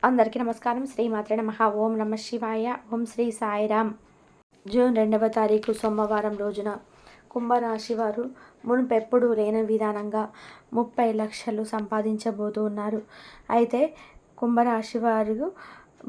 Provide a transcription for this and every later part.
అందరికీ నమస్కారం. శ్రీమాత్రే నమః. ఓం నమ శివాయ. ఓం శ్రీ సాయిరామ్. జూన్ 2వ తారీఖు సోమవారం రోజున కుంభరాశి వారు మునుపెప్పుడు లేని విధానంగా 30 లక్షలు సంపాదించబోతూ ఉన్నారు. అయితే కుంభరాశి వారు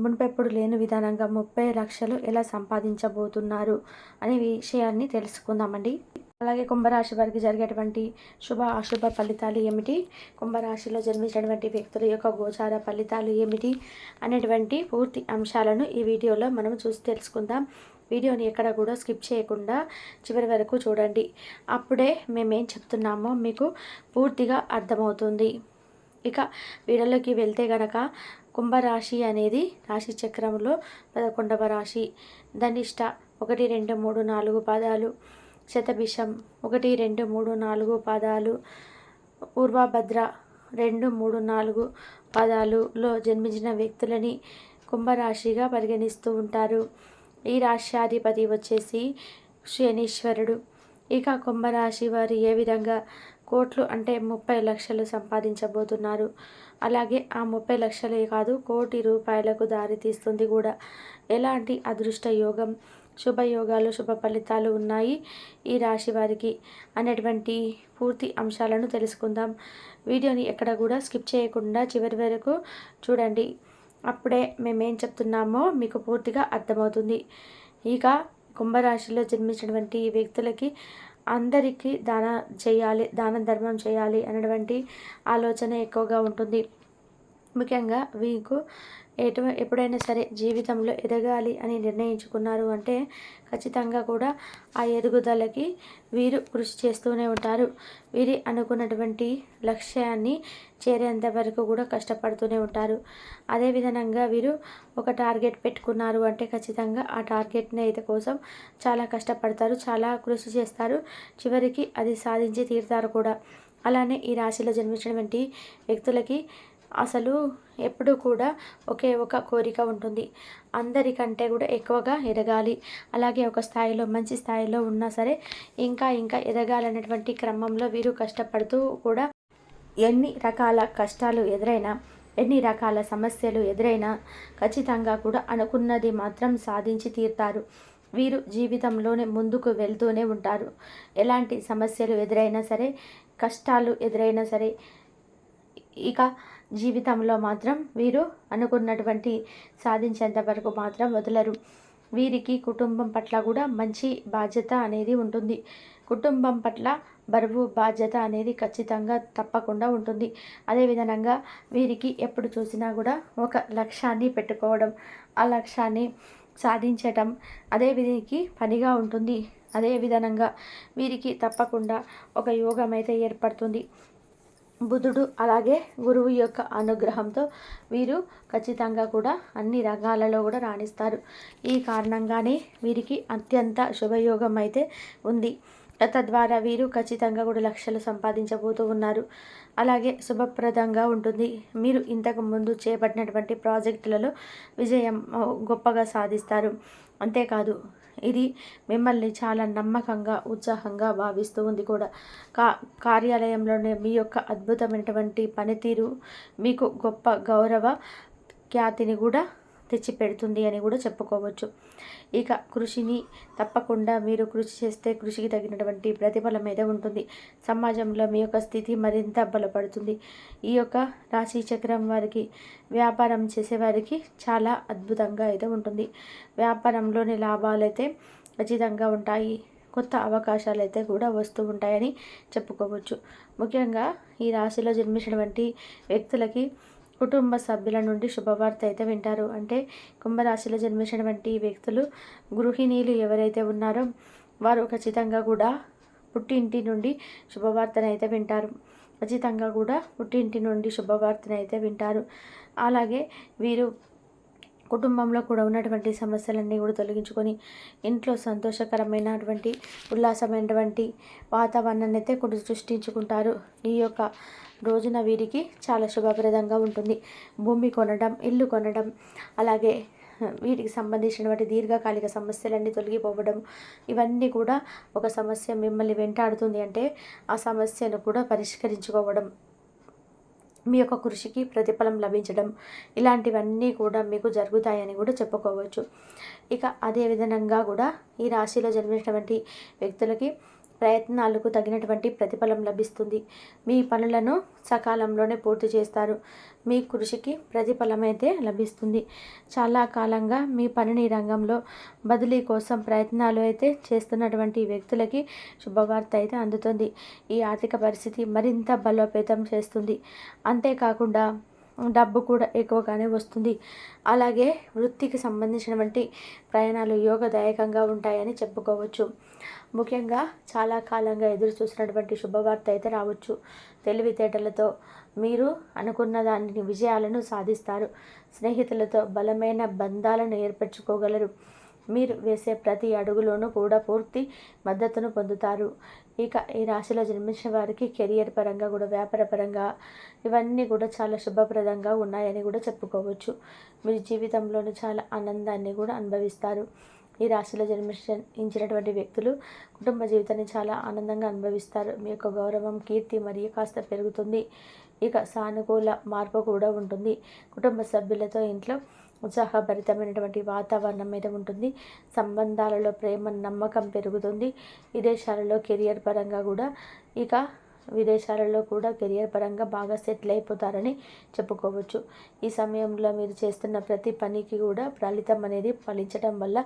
మునుపెప్పుడు లేని విధానంగా 30 లక్షలు ఎలా సంపాదించబోతున్నారు అనే విషయాన్ని తెలుసుకుందామండి. అలాగే కుంభరాశి వారికి జరిగేటువంటి శుభ అశుభ ఫలితాలు ఏమిటి, కుంభరాశిలో జన్మించినటువంటి వ్యక్తుల యొక్క గోచార ఫలితాలు ఏమిటి అనేటువంటి పూర్తి అంశాలను ఈ వీడియోలో మనం చూసి తెలుసుకుందాం. వీడియోని ఎక్కడ కూడా స్కిప్ చేయకుండా చివరి వరకు చూడండి. అప్పుడే మేమేం చెప్తున్నామో మీకు పూర్తిగా అర్థమవుతుంది. ఇక వీడియోలోకి వెళ్తే గనక కుంభరాశి అనేది రాశి చక్రంలో 11వ రాశి. ధనిష్ట 1, 2, 3, 4 పాదాలు, శతభిషం 1, 2, 3, 4 పాదాలు, పూర్వభద్ర 2, 3, 4 పాదాలులో జన్మించిన వ్యక్తులని కుంభరాశిగా పరిగణిస్తూ ఉంటారు. ఈ రాశ్యాధిపతి వచ్చేసి శనీశ్వరుడు. ఇక కుంభరాశి వారు ఏ విధంగా కోట్లు అంటే 30 లక్షలు సంపాదించబోతున్నారు. అలాగే ఆ 30 లక్షలే కాదు, కోటి రూపాయలకు దారితీస్తుంది కూడా. ఎలాంటి అదృష్ట యోగం, శుభయోగాలు, శుభ ఫలితాలు ఉన్నాయి ఈ రాశి వారికి అనేటువంటి పూర్తి అంశాలను తెలుసుకుందాం. వీడియోని ఎక్కడ కూడా స్కిప్ చేయకుండా చివరి వరకు చూడండి. అప్పుడే మేమేం చెప్తున్నామో మీకు పూర్తిగా అర్థమవుతుంది. ఇక కుంభరాశిలో జన్మించినటువంటి వ్యక్తులకి అందరికీ దాన ధర్మం చేయాలి అనేటువంటి ఆలోచన ఎక్కువగా ఉంటుంది. ముఖ్యంగా మీకు ఎప్పుడైనా సరే జీవితంలో ఎదగాలి అని నిర్ణయించుకున్నారు అంటే ఖచ్చితంగా కూడా ఆ ఎదుగుదలకి వీరు కృషి చేస్తూనే ఉంటారు. వీరి అనుకున్నటువంటి లక్ష్యాన్ని చేరేంత వరకు కూడా కష్టపడుతూనే ఉంటారు. అదేవిధంగా వీరు ఒక టార్గెట్ పెట్టుకున్నారు అంటే ఖచ్చితంగా ఆ టార్గెట్ని అయితే కోసం చాలా కష్టపడతారు, చాలా కృషి చేస్తారు. చివరికి అది సాధించి తీరుతారు కూడా. అలానే ఈ రాశిలో జన్మించినటువంటి వ్యక్తులకి అసలు ఎప్పుడూ కూడా ఒకే ఒక కోరిక ఉంటుంది. అందరికంటే కూడా ఎక్కువగా ఎదగాలి, అలాగే ఒక స్థాయిలో మంచి స్థాయిలో ఉన్నా సరే ఇంకా ఎదగాలనేటువంటి క్రమంలో వీరు కష్టపడుతూ కూడా ఎన్ని రకాల కష్టాలు ఎదురైనా, ఎన్ని రకాల సమస్యలు ఎదురైనా ఖచ్చితంగా కూడా అనుకున్నది మాత్రం సాధించి తీరుతారు. వీరు జీవితంలోనే ముందుకు వెళ్తూనే ఉంటారు. ఎలాంటి సమస్యలు ఎదురైనా సరే, కష్టాలు ఎదురైనా సరే, ఇక జీవితంలో మాత్రం వీరు అనుకున్నటువంటి సాధించేంత వరకు మాత్రం వదలరు. వీరికి కుటుంబం పట్ల కూడా మంచి బాధ్యత అనేది ఉంటుంది. కుటుంబం పట్ల బరువు బాధ్యత అనేది ఖచ్చితంగా తప్పకుండా ఉంటుంది. అదేవిధంగా వీరికి ఎప్పుడు చూసినా కూడా ఒక లక్ష్యాన్ని పెట్టుకోవడం, ఆ లక్ష్యాన్ని సాధించటం అదే వీరికి పనిగా ఉంటుంది. అదేవిధంగా వీరికి తప్పకుండా ఒక యోగం అయితే ఏర్పడుతుంది. బుధుడు అలాగే గురువు యొక్క అనుగ్రహంతో వీరు ఖచ్చితంగా కూడా అన్ని రంగాలలో కూడా రాణిస్తారు. ఈ కారణంగానే వీరికి అత్యంత శుభయోగం అయితే ఉంది. తద్వారా వీరు ఖచ్చితంగా కూడా లక్షలు సంపాదించబోతూ ఉన్నారు. అలాగే శుభప్రదంగా ఉంటుంది. మీరు ఇంతకు ముందు చేపట్టినటువంటి ప్రాజెక్టులలో విజయం గొప్పగా సాధిస్తారు. అంతేకాదు, ఇది మిమ్మల్ని చాలా నమ్మకంగా, ఉత్సాహంగా భావిస్తూ ఉంది కూడా. కార్యాలయంలోనే మీ యొక్క అద్భుతమైనటువంటి పనితీరు మీకు గొప్ప గౌరవ ఖ్యాతిని కూడా తెచ్చిపెడుతుంది అని కూడా చెప్పుకోవచ్చు. ఇక కృషిని తప్పకుండా మీరు కృషి చేస్తే కృషికి తగినటువంటి ప్రతిఫలం అయితే ఉంటుంది. సమాజంలో మీ యొక్క స్థితి మరింత బలపడుతుంది. ఈ యొక్క రాశి చక్రం వారికి, వ్యాపారం చేసేవారికి చాలా అద్భుతంగా అయితే ఉంటుంది. వ్యాపారంలోని లాభాలు అయితే ఖచ్చితంగా ఉంటాయి. కొత్త అవకాశాలు అయితే కూడా వస్తూ ఉంటాయని చెప్పుకోవచ్చు. ముఖ్యంగా ఈ రాశిలో జన్మించినటువంటి వ్యక్తులకి కుటుంబ సభ్యుల నుండి శుభవార్త అయితే వింటారు. అంటే కుంభరాశిలో జన్మించినటువంటి వ్యక్తులు, గృహిణీలు ఎవరైతే ఉన్నారో వారు ఖచ్చితంగా కూడా పుట్టింటి నుండి శుభవార్తను అయితే వింటారు. ఖచ్చితంగా కూడా పుట్టింటి నుండి శుభవార్తను అయితే వింటారు. అలాగే వీరు కుటుంబంలో కూడా ఉన్నటువంటి సమస్యలన్నీ కూడా తొలగించుకొని ఇంట్లో సంతోషకరమైనటువంటి, ఉల్లాసమైనటువంటి వాతావరణాన్ని అయితే కూడా సృష్టించుకుంటారు. ఈ యొక్క రోజున వీరికి చాలా శుభప్రదంగా ఉంటుంది. భూమి కొనడం, ఇల్లు కొనడం, అలాగే వీటికి సంబంధించినటువంటి దీర్ఘకాలిక సమస్యలన్నీ తొలగిపోవడం, ఇవన్నీ కూడా ఒక సమస్య మిమ్మల్ని వెంటాడుతుంది అంటే ఆ సమస్యను కూడా పరిష్కరించుకోవడం, మీ యొక్క కృషికి ప్రతిఫలం లభించడం ఇలాంటివన్నీ కూడా మీకు జరుగుతాయని కూడా చెప్పుకోవచ్చు. ఇక అదే విధంగా కూడా ఈ రాశిలో జన్మించినటువంటి వ్యక్తులకి ప్రయత్నాలకు తగినటువంటి ప్రతిఫలం లభిస్తుంది. మీ పనులను సకాలంలోనే పూర్తి చేస్తారు. మీ కృషికి ప్రతిఫలం అయితే లభిస్తుంది. చాలా కాలంగా మీ పనిని రంగంలో బదిలీ కోసం ప్రయత్నాలు అయితే చేస్తున్నటువంటి వ్యక్తులకి శుభవార్త అయితే అందుతుంది. ఈ ఆర్థిక పరిస్థితి మరింత బలోపేతం చేస్తుంది. అంతేకాకుండా డబ్బు కూడా ఎక్కువగానే వస్తుంది. అలాగే వృత్తికి సంబంధించినటువంటి ప్రయాణాలు యోగదాయకంగా ఉంటాయని చెప్పుకోవచ్చు. ముఖ్యంగా చాలా కాలంగా ఎదురు చూసినటువంటి శుభవార్త అయితే రావచ్చు. తెలివితేటలతో మీరు అనుకున్న దానిని విజయాలను సాధిస్తారు. స్నేహితులతో బలమైన బంధాలను ఏర్పరచుకోగలరు. మీరు వేసే ప్రతి అడుగులోనూ కూడా పూర్తి మద్దతును పొందుతారు. ఇక ఈ రాశిలో జన్మించిన వారికి కెరియర్ పరంగా కూడా వ్యాపార పరంగా ఇవన్నీ కూడా చాలా శుభప్రదంగా ఉన్నాయని కూడా చెప్పుకోవచ్చు. మీరు జీవితంలోని చాలా ఆనందాన్ని కూడా అనుభవిస్తారు. ఈ రాశిలో జన్మించినటువంటి వ్యక్తులు కుటుంబ జీవితాన్ని చాలా ఆనందంగా అనుభవిస్తారు. మీ యొక్క గౌరవం, కీర్తి మరియు కాస్త పెరుగుతుంది. ఇక సానుకూల మార్పు కూడా ఉంటుంది. కుటుంబ సభ్యులతో ఇంట్లో ఉత్సాహభరితమైనటువంటి వాతావరణం మీద ఉంటుంది. సంబంధాలలో ప్రేమ, నమ్మకం పెరుగుతుంది. విదేశాలలో కెరియర్ పరంగా కూడా విదేశాలలో కూడా కెరియర్ పరంగా బాగా సెటిల్ అయిపోతారని చెప్పుకోవచ్చు. ఈ సమయంలో మీరు చేస్తున్న ప్రతి పనికి కూడా ఫలితం అనేది ఫలించడం వల్ల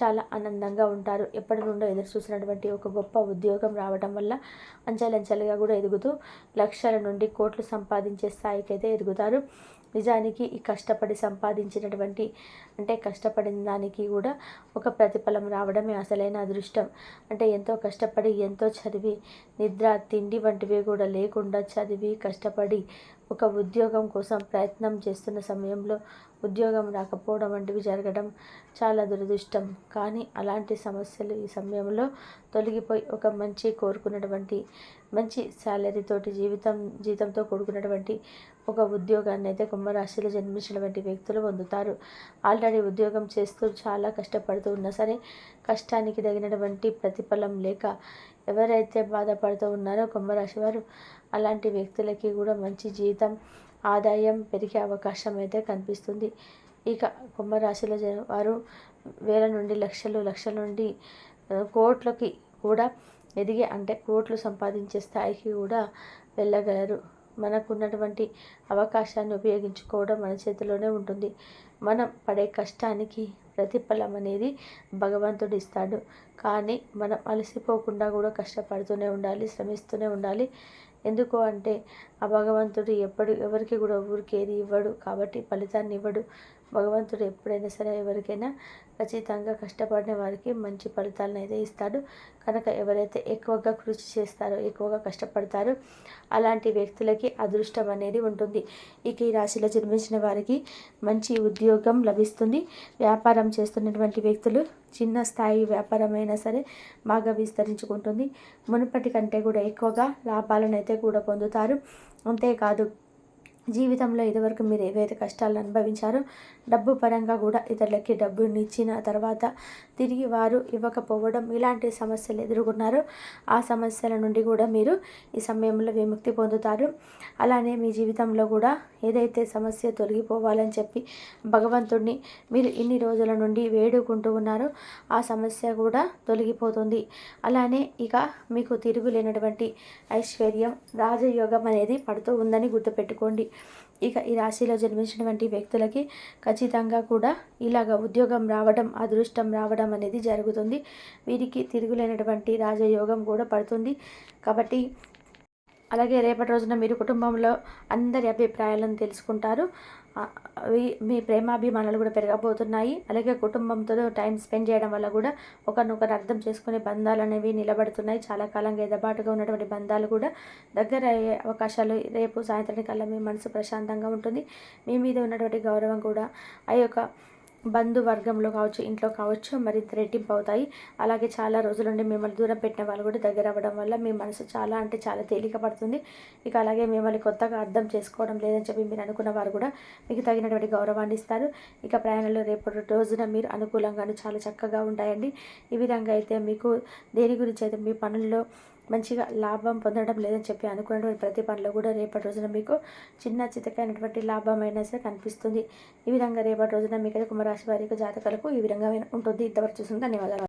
చాలా ఆనందంగా ఉంటారు. ఎప్పటి నుండో ఎదురు చూసినటువంటి ఒక గొప్ప ఉద్యోగం రావడం వల్ల అంచెలంచెలుగా కూడా ఎదుగుతూ లక్షల నుండి కోట్లు సంపాదించే స్థాయికి అయితే ఎదుగుతారు. నిజానికి ఈ కష్టపడి సంపాదించినటువంటి కష్టపడిన దానికి కూడా ఒక ప్రతిఫలం రావడమే అసలైన అదృష్టం. ఎంతో కష్టపడి, ఎంతో చదివి, నిద్ర, తిండి వంటివి కూడా లేకుండా చదివి, కష్టపడి ఒక ఉద్యోగం కోసం ప్రయత్నం చేస్తున్న సమయంలో ఉద్యోగం రాకపోవడం వంటివి జరగడం చాలా దురదృష్టం. కానీ అలాంటి సమస్యలు ఈ సమయంలో తొలగిపోయి ఒక కోరుకున్నటువంటి మంచి శాలరీతోటి జీతంతో కూడుకున్నటువంటి ఒక ఉద్యోగాన్ని అయితే కుంభరాశిలో జన్మించినటువంటి వ్యక్తులు పొందుతారు. ఆల్రెడీ ఉద్యోగం చేస్తూ చాలా కష్టపడుతూ ఉన్నా సరే కష్టానికి తగినటువంటి ప్రతిఫలం లేక ఎవరైతే బాధపడుతూ ఉన్నారో కుంభరాశి వారు, అలాంటి వ్యక్తులకి కూడా మంచి జీతం, ఆదాయం పెరిగే అవకాశం అయితే కనిపిస్తుంది. ఇక కుంభరాశిలో వారు వేల నుండి లక్షల నుండి కోట్లకి కూడా ఎదిగే కోట్లు సంపాదించే స్థాయికి కూడా వెళ్ళగలరు. మనకున్నటువంటి అవకాశాన్ని ఉపయోగించుకోవడం మన చేతిలోనే ఉంటుంది. మనం పడే కష్టానికి ప్రతిఫలం అనేది భగవంతుడు ఇస్తాడు. కానీ మనం అలసిపోకుండా కూడా కష్టపడుతూనే ఉండాలి, శ్రమిస్తూనే ఉండాలి. ఎందుకు ఆ భగవంతుడు ఎవరికి కూడా ఊరికేది ఇవ్వడు, కాబట్టి ఫలితాన్ని ఇవ్వడు. భగవంతుడు ఎప్పుడైనా సరే ఎవరికైనా ఖచ్చితంగా కష్టపడిన వారికి మంచి ఫలితాలను అయితే ఇస్తాడు. కనుక ఎవరైతే ఎక్కువగా కృషి చేస్తారో, ఎక్కువగా కష్టపడతారో అలాంటి వ్యక్తులకి అదృష్టం అనేది ఉంటుంది. ఇక ఈ రాశిలో జన్మించిన వారికి మంచి ఉద్యోగం లభిస్తుంది. వ్యాపారం చేస్తున్నటువంటి వ్యక్తులు చిన్న స్థాయి వ్యాపారమైనా సరే బాగా విస్తరించుకుంటుంది. మునుపటి కంటే కూడా ఎక్కువగా లాభాలను అయితే కూడా పొందుతారు. అంతేకాదు, జీవితంలో ఇదివరకు మీరు ఏవైతే కష్టాలను అనుభవించారో డబ్బు పరంగా కూడా ఇతరులకి డబ్బుని ఇచ్చిన తర్వాత తిరిగి వారు ఇవ్వకపోవడం, ఇలాంటి సమస్యలు ఎదుర్కొన్నారో ఆ సమస్యల నుండి కూడా మీరు ఈ సమయంలో విముక్తి పొందుతారు. అలానే మీ జీవితంలో కూడా ఏదైతే సమస్య తొలగిపోవాలని చెప్పి భగవంతుడిని మీరు ఇన్ని రోజుల నుండి వేడుకుంటూ ఉన్నారో ఆ సమస్య కూడా తొలగిపోతుంది. అలానే ఇక మీకు తిరుగులేనటువంటి ఐశ్వర్యం, రాజయోగం అనేది పడుతూ ఉందని గుర్తుపెట్టుకోండి. ఇక ఈ రాశిలో జన్మించినటువంటి వ్యక్తులకి ఖచ్చితంగా కూడా ఇలాగ ఉద్యోగం రావడం, అదృష్టం రావడం అనేది జరుగుతుంది. వీరికి తిరుగులేనటువంటి రాజయోగం కూడా పడుతుంది. కాబట్టి అలాగే రేపటి రోజున మీరు కుటుంబంలో అందరి అభిప్రాయాలను తెలుసుకుంటారు. మీ ప్రేమాభిమానాలు కూడా పెరగబోతున్నాయి. అలాగే కుటుంబంతో టైం స్పెండ్ చేయడం వల్ల కూడా ఒకరినొకరు అర్థం చేసుకునే బంధాలు అనేవి నిలబడుతున్నాయి. చాలా కాలంగా ఎదబాటుగా ఉన్నటువంటి బంధాలు కూడా దగ్గర అయ్యే అవకాశాలు రేపు సాయంత్రానికల్లా మీ మనసు ప్రశాంతంగా ఉంటుంది. మీ మీద ఉన్నటువంటి గౌరవం కూడా ఆ యొక్క బంధువర్గంలో కావచ్చు, ఇంట్లో కావచ్చు మరింత రెట్టింపు అవుతాయి. అలాగే చాలా రోజుల నుండి మిమ్మల్ని దూరం పెట్టిన వాళ్ళు కూడా దగ్గర అవ్వడం వల్ల మీ మనసు చాలా తేలిక పడుతుంది. ఇక అలాగే మిమ్మల్ని కొత్తగా అర్థం చేసుకోవడం లేదని చెప్పి మీరు అనుకున్న వారు కూడా మీకు తగినటువంటి గౌరవాన్ని ఇస్తారు. ఇక ప్రయాణంలో రేపటి రోజున మీరు అనుకూలంగాను చాలా చక్కగా ఉంటాయండి. ఈ విధంగా అయితే మీకు దేని గురించి అయితే మీ పనుల్లో మంచిగా లాభం పొందడం లేదని చెప్పి అనుకున్నటువంటి ప్రతి పనిలో కూడా రేపటి రోజున మీకు చిన్న చితకైనటువంటి లాభం అయినా సరే కనిపిస్తుంది. ఈ విధంగా రేపటి రోజున మీకు కుంభరాశి వారికి జాతకాలకు ఈ విధంగా ఉంటుంది. ఇంతవరకు చూసిన ధన్యవాదాలు.